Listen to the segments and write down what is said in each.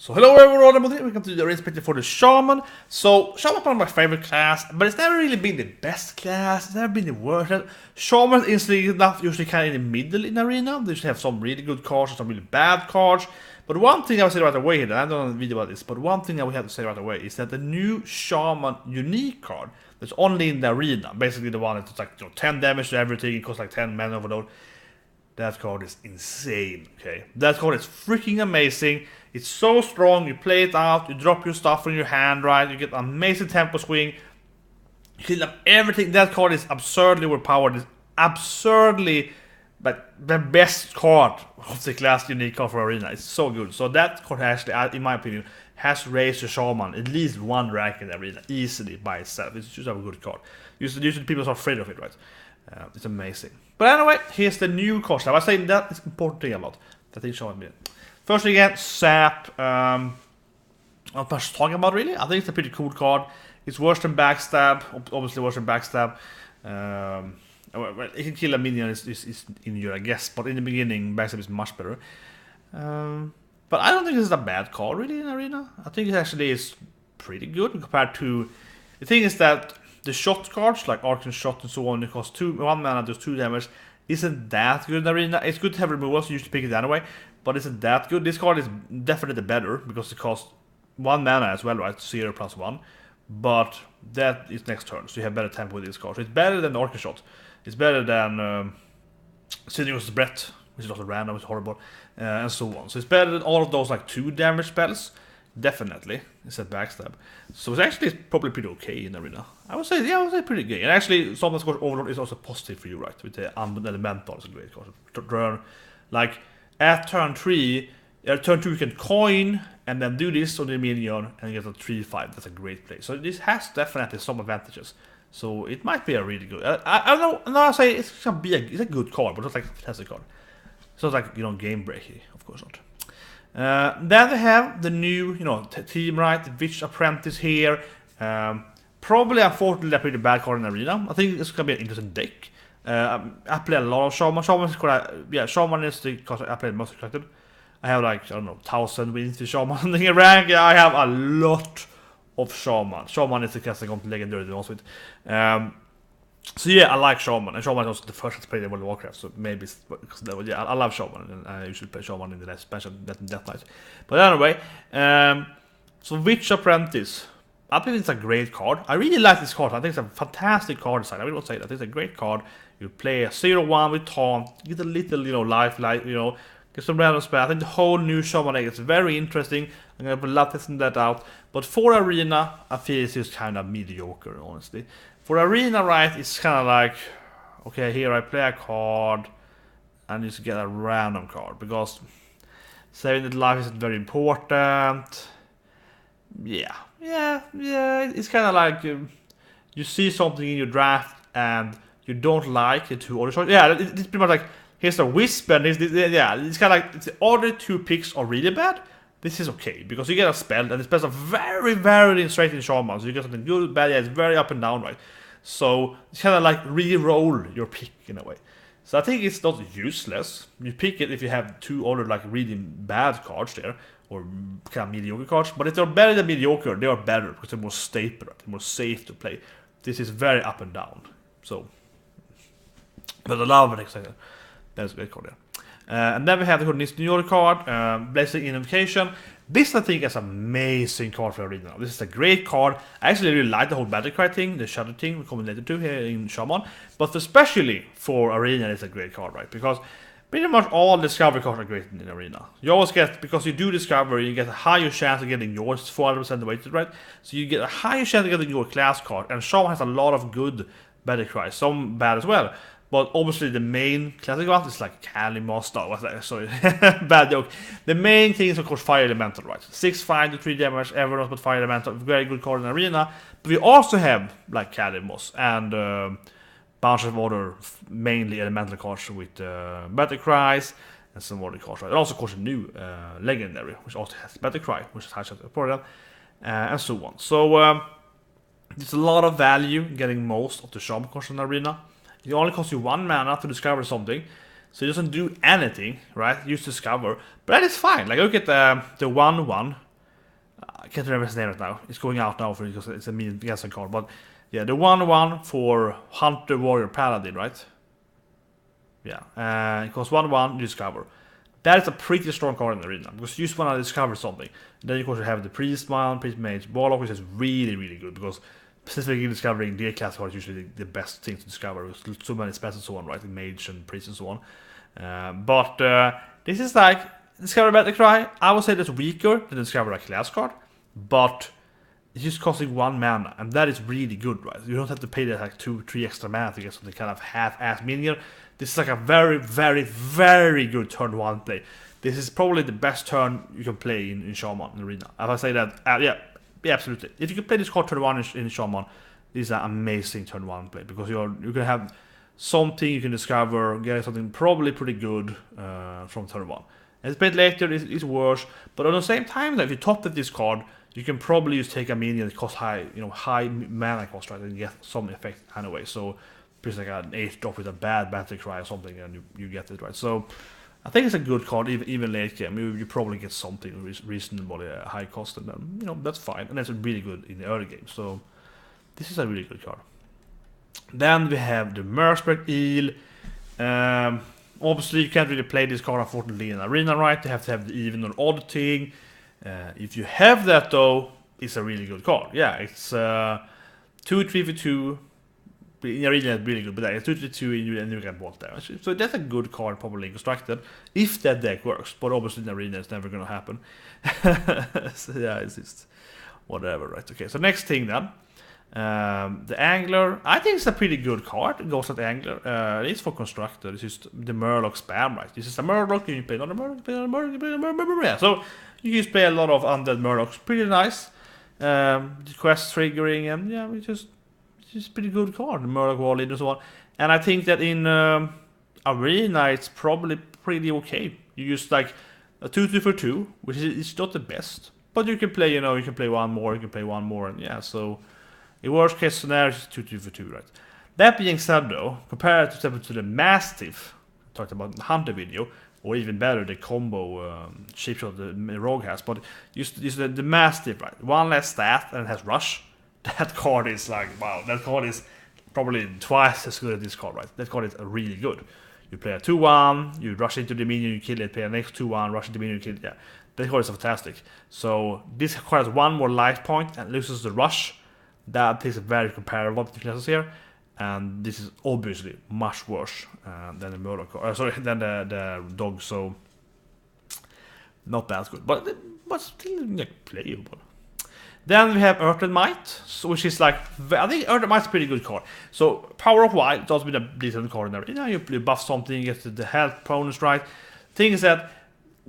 So hello everyone, and welcome to the race picture for the Shaman. So Shaman is one of my favorite class, but it's never really been the best class, it's never been the worst. Shaman is usually kind of in the middle in arena. They usually have some really good cards and some really bad cards. But one thing I will say right away here, and I don't know a video about this, but one thing I will have to say right away is that the new Shaman unique card that's only in the arena, basically the one that's like 10 damage to everything, it costs like 10 mana overload. That card is insane, okay? That card is freaking amazing. It's so strong, you play it out, you drop your stuff in your hand, right? You get amazing tempo swing. You clean up everything. That card is absurdly overpowered. It's absurdly, but the best card of the class unique card for Arena. It's so good. So that card actually, in my opinion, has raised the Shaman at least one rank in the Arena, easily by itself. It's just a good card. Usually people are afraid of it, right? It's amazing. But anyway, here's the new card. I was saying that is important thing about that thing Shaman did. First again, Sap. Not much to talk about really. I think it's a pretty cool card. It's worse than Backstab, obviously worse than Backstab. Well, it can kill a minion is injured, I guess, but in the beginning, Backstab is much better. But I don't think this is a bad card really in Arena. I think it actually is pretty good compared to... The thing is that the shot cards, like Arc and Shot and so on, it costs 1 mana, does 2 damage, isn't that good in Arena. It's good to have removals, so you should pick it anyway. But isn't that good? This card is definitely better because it costs 1 mana as well, right? 0 plus 1. But that is next turn, so you have better tempo with this card. So it's better than Orc Shot. It's better than Sinuous Breath, which is also random, it's horrible, and so on. So it's better than all of those like 2 damage spells, definitely, instead of Backstab. So it's actually probably pretty okay in Arena. I would say pretty good. And actually, Summon Score Overlord is also positive for you, right? With the Elemental, it's a great card. Like, at turn 3, at turn 2 you can coin and then do this on the minion and get a 3-5. That's a great play. So this has definitely some advantages. So it might be a really good... I don't know, I say it's a good card, but not like a fantastic card. It's not like, game breaking, of course not. Then they have the new, team, right? The Witch Apprentice here. Probably, unfortunately, a pretty bad card in Arena. I think it's gonna be an interesting deck. I play a lot of Shaman. Shaman is the card I play most collected. I have like, I don't know, 1,000 wins to Shaman in rank. Yeah, I have a lot of Shaman. Shaman is the class I got to Legendary the most with. So yeah, I like Shaman. And Shaman is also the first to play the World of Warcraft. So maybe it's because I love Shaman. And I usually play Shaman in the last special Death Knight. But anyway, so Witch Apprentice. I think it's a great card. I really like this card. I think it's a fantastic card design. I really want to say that. I think it's a great card. You play a 0-1 with Taunt, get a little life, get some random spell. I think the whole new Shaman deck is very interesting. I'm going to love testing that out. But for Arena, I feel it's just kind of mediocre, honestly. For Arena, right, it's kind of like, okay, here I play a card and just get a random card. Because saving that life isn't very important. Yeah, it's kind of like you see something in your draft and you don't like the 2 other choices. Yeah, it's pretty much like, here's a Wisp and it's kind of like, it's the other 2 picks are really bad. This is okay, because you get a spell, and the spells are very, very straight in Shaman, so you get something good, bad, it's very up and down, right? So, it's kind of like re-roll your pick, in a way. So I think it's not useless. You pick it if you have 2 other, like, really bad cards there, or kind of mediocre cards, but if they're better than mediocre, they are better, because they're more stable, right? They're more safe to play. This is very up and down, so... But I love it, exactly. That's a great card there. And then we have the New York card, Blazing Invocation. This I think is an amazing card for Arena. This is a great card. I actually really like the whole battlecry thing, the Shudder thing we come later to here in Shaman. But especially for Arena, it's a great card, right? Because pretty much all discovery cards are great in Arena. You always get, because you do discovery, you get a higher chance of getting yours, 400% weighted, right? So you get a higher chance of getting your class card. And Shaman has a lot of good battlecry, some bad as well. But obviously the main classic one is like Kalimos, sorry, bad joke. The main thing is of course Fire Elemental, right? 6-5 to 3 damage, everyone but Fire Elemental, very good card in Arena. But we also have like Kalimos and bunch of other mainly elemental cards with battlecries and some other cards, right? And also of course a new legendary, which also has battlecry, which is high shot for and so on. So there's a lot of value getting most of the Shaman cards in Arena. It only costs you 1 mana to discover something, so it doesn't do anything, right? Use discover, but that is fine. Like look at the 1/1 can't remember his name right now. It's going out now because it's a mean guessing card. But yeah, the 1/1 for Hunter, Warrior, Paladin, right? Yeah, it costs 1/1, you discover. That is a pretty strong card in the arena, because you just want to discover something. And then of course you have the Priest one, Priest Mage, Warlock, which is really, really good, because specifically discovering the class card is usually the best thing to discover. There's so many spells and so on, right? Mage and Priest and so on. But this is like, Discover Battlecry, I would say that's weaker than Discover a class card, but it's just costing 1 mana, and that is really good, right? You don't have to pay that like 2-3 extra mana to get something kind of half-ass minion. This is like a very, very, very good turn 1 play. This is probably the best turn you can play in Shaman in Arena. If I say that, yeah, absolutely. If you can play this card turn 1 in Shaman, this is an amazing turn 1 play, because you can have something you can discover, get something probably pretty good from turn 1. And it's played later, it's worse, but at the same time, if you top that this card, you can probably just take a minion that costs high mana cost, right, and get some effect anyway. So it's like an 8 drop with a bad battlecry or something, and you get it, right. So I think it's a good card, even late game. You probably get something reasonably high cost, and then, that's fine. And that's really good in the early game. So this is a really good card. Then we have the Mercberg Eel. Obviously, you can't really play this card, unfortunately, in Arena, right? You have to have the even or odd thing. If you have that, though, it's a really good card. Yeah, it's 2/3 for 2. In Arena, it's really good, but it's 2/2 and you get block damage. So that's a good card, probably constructed, if that deck works. But obviously, in Arena, it's never going to happen. So yeah, it's just whatever, right? Okay, so next thing then. The Angler, I think it's a pretty good card. It goes at Angler. It's for constructor. It's just the Murloc spam, right? This is a Murloc, you play another Murloc, play another Murloc, play another Murloc. Yeah, so you just play a lot of undead Murlocs. Pretty nice. The quest triggering, and yeah, it's just pretty good card. The Murloc Wall Leader and so on. And I think that in Arena, it's probably pretty okay. You use like a 2/2 for 2, which is not the best. But you can play, you can play one more, and yeah, so in worst case scenario, it's 2/2 for 2, right? That being said, though, compared to the Mastiff, talked about in the Hunter video, or even better, the combo shapeshot the Rogue has, but use the Mastiff, right? One less stat and it has Rush. That card is like, wow, that card is probably twice as good as this card, right? That card is really good. You play a 2/1, you rush into the minion, you kill it, play a next 2/1, rush into the minion, you kill it, yeah. That card is fantastic. So this card has 1 more life point and loses the Rush. That is very comparable to the classes here, and this is obviously much worse than the Murloc card. Than the dog. So not that good, but still playable. Then we have Earthen Might, which is like, I think Earthen Might is a pretty good card. So Power of Wild does be a decent card in there. You buff something, get the health bonus, right? Thing is that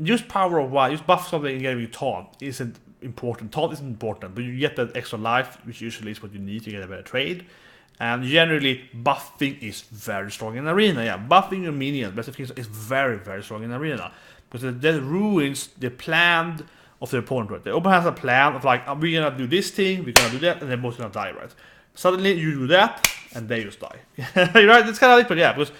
just Power of Wild, just buff something and getting taunt isn't important. Taunt isn't important, but you get that extra life, which usually is what you need to get a better trade. And generally, buffing is very strong in Arena. Yeah, buffing your minions, best of things, is very, very strong in Arena, because that ruins the plan of the opponent, right? The opponent has a plan of like, we're gonna do this thing, we're gonna do that, and they're both gonna die, right? Suddenly you do that, and they just die. Right? It's kind of like, but yeah, because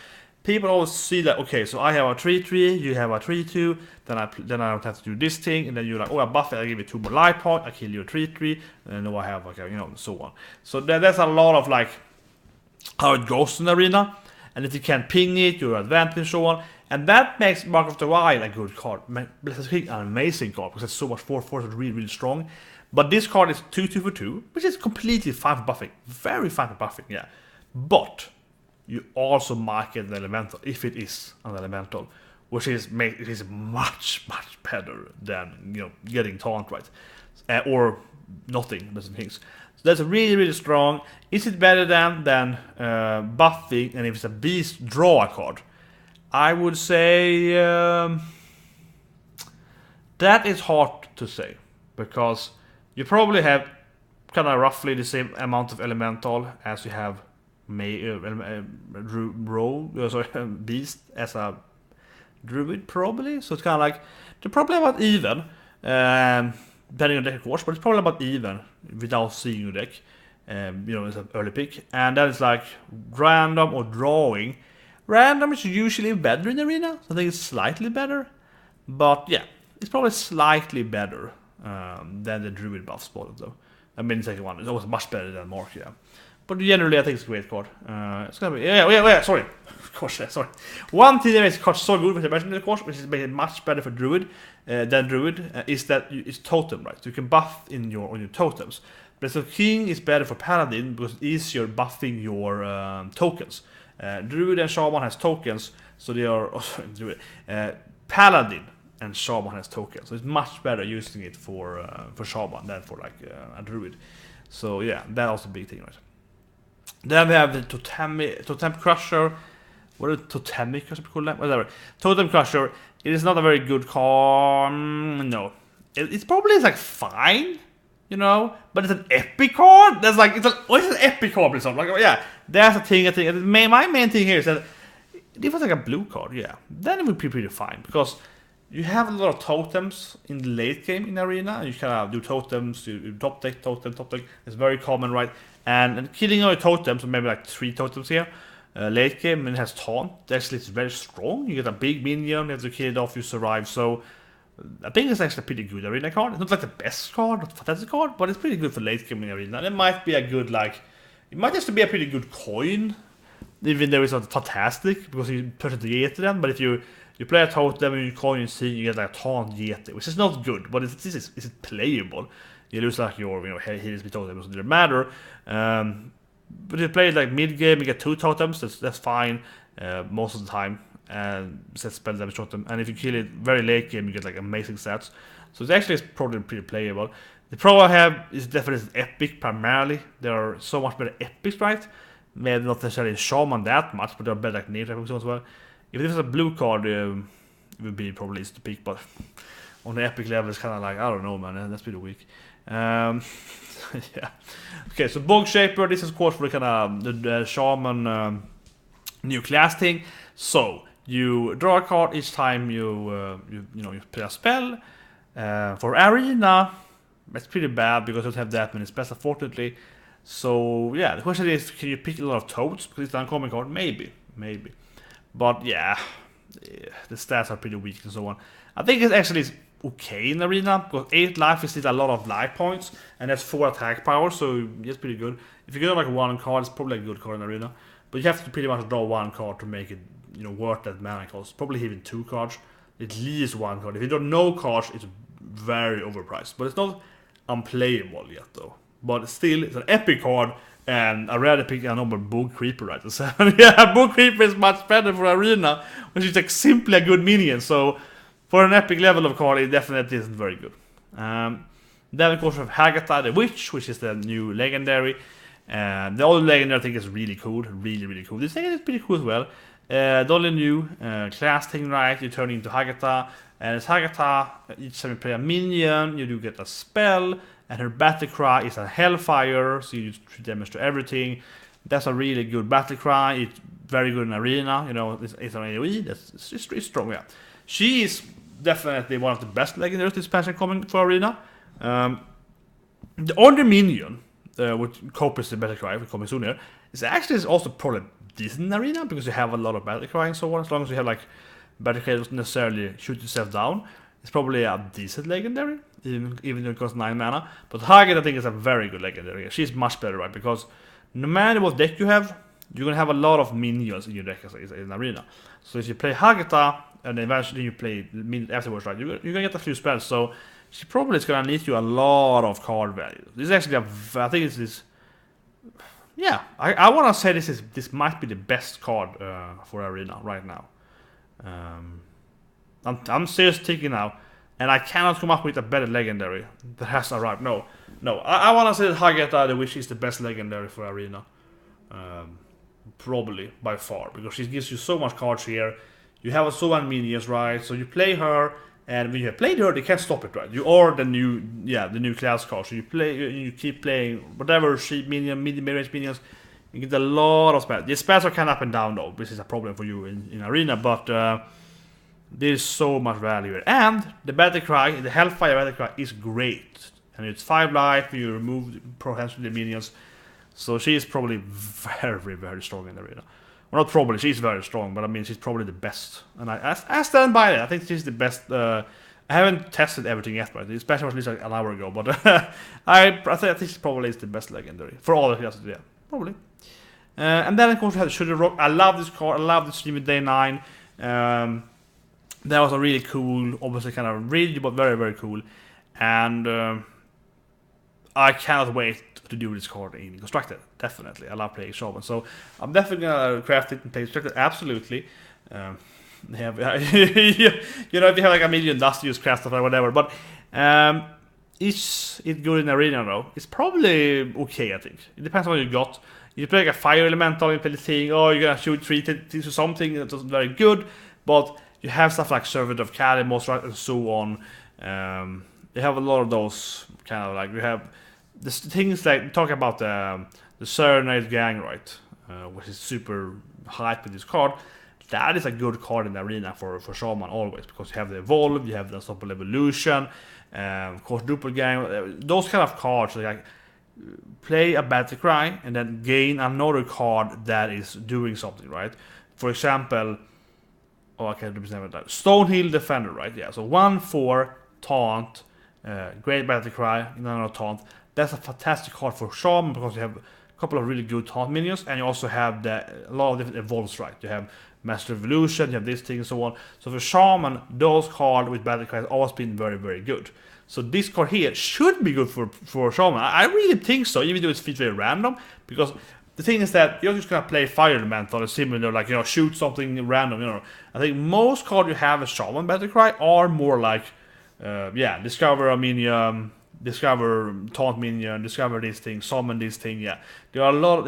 people always see that, okay, so I have a 3/3, you have a 3/2, then I don't have to do this thing, and then you're like, oh, I buff it, I give you 2 more life points, I kill you a 3/3, and then I have, like, so on. So that's a lot of like how it goes in the Arena, and if you can ping it, you're advantage and so on, and that makes Mark of the Wild a good card. Blessed King an amazing card, because it's so much 4/4, it's really, really strong. But this card is 2/2 for 2, which is completely fine for buffing, very fine for buffing, yeah. But you also mark it an elemental, if it is an elemental, which is much, much better than getting taunt, right? Or nothing, doesn't things. So that's really, really strong. Is it better than buffing? And if it's a beast, draw a card. I would say that is hard to say, because you probably have kind of roughly the same amount of elemental as you have beast as a druid, probably. So it's kind of like, they're probably about even, depending on deck of course, but it's probably about even without seeing your deck. It's an early pick, and that is like random or drawing. Random is usually better in Arena, so I think it's slightly better, but yeah, it's probably slightly better than the druid buff spotted though. I mean, the second one is always much better than Mark, yeah. But generally, I think it's a great card. It's gonna be sorry, of course, sorry. One thing that makes the card so good with the mentioned of course, which is making it much better for druid than druid, is that it's totem, right? So you can buff on your totems. But so king is better for paladin because it's easier buffing your tokens. Druid and shaman has tokens, so they are paladin and shaman has tokens, so it's much better using it for shaman than for like a druid. So yeah, that's also a big thing, right? Then we have the totem crusher. What is totemic crusher called? Whatever. Totem crusher. It is not a very good card. No, it's probably like fine, you know, but it's an epic card. That's like it's an epic card or something. Like yeah, that's a thing. My main thing here is that if it was like a blue card, yeah, then it would be pretty fine because you have a lot of totems in the late game in Arena. You kind of do totems, you top deck, totem. It's very common, right? And killing all your totems, or maybe like 3 totems here, late game, and it has taunt. Actually, it's very strong. You get a big minion, you have to kill it off, you survive. So I think it's actually a pretty good Arena card. It's not like the best card, not fantastic card, but it's pretty good for late game in Arena. And it might be a good, like, it might just be a pretty good coin, even though it's not fantastic, because you put it to Yeti then. But if you play a totem and you coin and see, you get like a taunt Yeti, which is not good, but it's playable. You lose like your heals with totems, it doesn't matter. But if you play it like mid game, you get 2 totems. That's fine most of the time. And set spell damage totem. And if you kill it very late game, you get like amazing stats. So it's actually probably pretty playable. The pro I have is definitely epic primarily. There are so much better epics, right? Maybe not necessarily shaman that much, but there are better like name epics as well. If it was a blue card, it would be probably easy to pick, but on the epic level, it's kind of like, I don't know, man, that's pretty weak. Yeah. Okay, so Bog Shaper, this is of course for kind of the shaman new class thing. So you draw a card each time you play a spell. For Arena, that's pretty bad because you don't have that many spells, unfortunately. So yeah, the question is, can you pick a lot of toads because it's an uncommon card? Maybe. But yeah, the stats are pretty weak and so on. I think it actually is okay in Arena because 8 life is still a lot of life points and that's 4 attack power, so it's pretty good. If you get like 1 card, it's probably a good card in Arena, but you have to pretty much draw 1 card to make it worth that mana cost. Probably even 2 cards, at least 1 card. If you draw no cards, it's very overpriced, but it's not unplayable yet though. But still, it's an epic card. And I'd rather pick a normal Bog Creeper, right? So, yeah, Bog Creeper is much better for Arena, which is like simply a good minion. So, for an epic level of card, it definitely isn't very good. Then, of course, we have Hagatha the Witch, which is the new legendary. The old legendary I think is really cool, really cool. This thing is pretty cool as well. The only new class thing, right? You turn into Hagatha, and it's Hagatha. Each time you play a minion, you do get a spell. And her battlecry is a hellfire, so you do 3 damage to everything. That's a really good battlecry. It's very good in Arena. It's an AoE. It's strong, yeah. She is definitely one of the best legendaries this expansion coming for Arena. The other minion, which copies the battlecry, coming soon here, is actually also probably decent in Arena because you have a lot of battlecry and so on. As long as you have like battlecry doesn't necessarily shoot yourself down, it's probably a decent legendary. Even though it costs 9 mana. But Hagatha I think is a very good legendary. She's much better, right? Because no matter what deck you have, you're gonna have a lot of minions in your deck in Arena. So if you play Hagatha and then eventually you play afterwards, right? You're gonna get a few spells. So she probably is gonna need you a lot of card value. This is actually I think it's this. Yeah, I wanna say this might be the best card for Arena right now. I'm seriously thinking now. And I cannot come up with a better legendary that has arrived. No. I want to say that Hagatha the Witch is the best legendary for Arena. Probably, by far. Because she gives you so much cards here. You have so many minions, right? So you play her, and when you have played her, they can't stop it, right? You are the new class card. So you keep playing whatever minion, mid-range minions. You get a lot of spells. The spells are kind of up and down, though. This is a problem for you in Arena, but... there's so much value here. And the battlecry, the hellfire battlecry is great. And it's 5 life, you remove potentially minions. So she is probably very strong in the Arena. Well, not probably, she's very strong, but I mean she's probably the best. And I stand by it. I think she's the best I haven't tested everything yet, right? This special was released like an hour ago, but I think this probably is the best legendary for all the classes. Yeah, probably. And then of course we have Shudderwock. I love this card. I love the stream with day 9. That was a really cool, obviously kind of rigid, but very very cool. And I cannot wait to do this card in Constructed. Definitely, I love playing Shaman, so I'm definitely gonna craft it and play Constructed. Absolutely. You know, if you have like a million dust, use craft stuff or whatever. But is it good in arena though? It's probably okay. I think it depends on what you got. You play like a fire elemental, you play the thing. Oh, you're gonna shoot 3 things or something that doesn't very good. But you have stuff like Servant of Kalimos, right, and so on. You have a lot of those kind of like, we have the things like talk about the Serenade Gang, right, which is super hype with this card. That is a good card in the arena for Shaman always, because you have the Evolve, you have the Unstoppable Evolution, of course Doppelgang, those kind of cards like play a battlecry and then gain another card that is doing something, right? For example, I can't remember that. Stonehill Defender, right? Yeah, so 1/4 taunt, great battlecry, another taunt. That's a fantastic card for Shaman because you have a couple of really good taunt minions, and you also have a lot of different evolves, right? You have Master Evolution, you have this thing and so on. So for Shaman, those cards with battlecry have always been very very good. So this card here should be good for Shaman. I really think so, even though it's very random, because the thing is that you're just gonna play Fire Elemental or similar, like, you know, shoot something random, you know. I think most cards you have as Shaman battlecry are more like, discover a minion, discover taunt minion, discover this thing, summon this thing, yeah. There are a lot,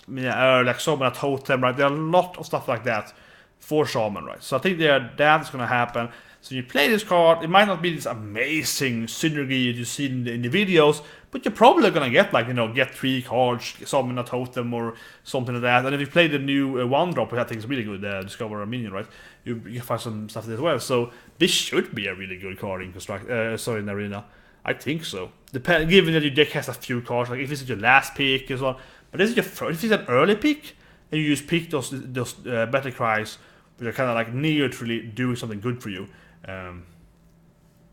like summon a totem, right? There are a lot of stuff like that for Shaman, right? So I think that's gonna happen. So you play this card, it might not be this amazing synergy you see in the videos, but you're probably gonna get, like, you know, get 3 cards, summon a totem or something like that. And if you play the new 1-drop, which I think is really good, Discover a Minion, right? You can find some stuff there as well. So this should be a really good card in in Arena. I think so. Given that your deck has a few cards, like if this is your last pick as well. But this is your first, if it's an early pick, and you just pick those battlecries, which are kind of like neutrally doing something good for you.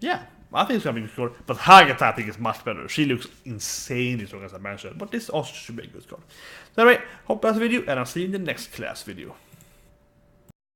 Yeah, I think it's gonna be good card. But Hagatha, I think, is much better. She looks insanely strong, as I mentioned. But this also should be a good card. So anyway, hope that's the video, and I'll see you in the next class video.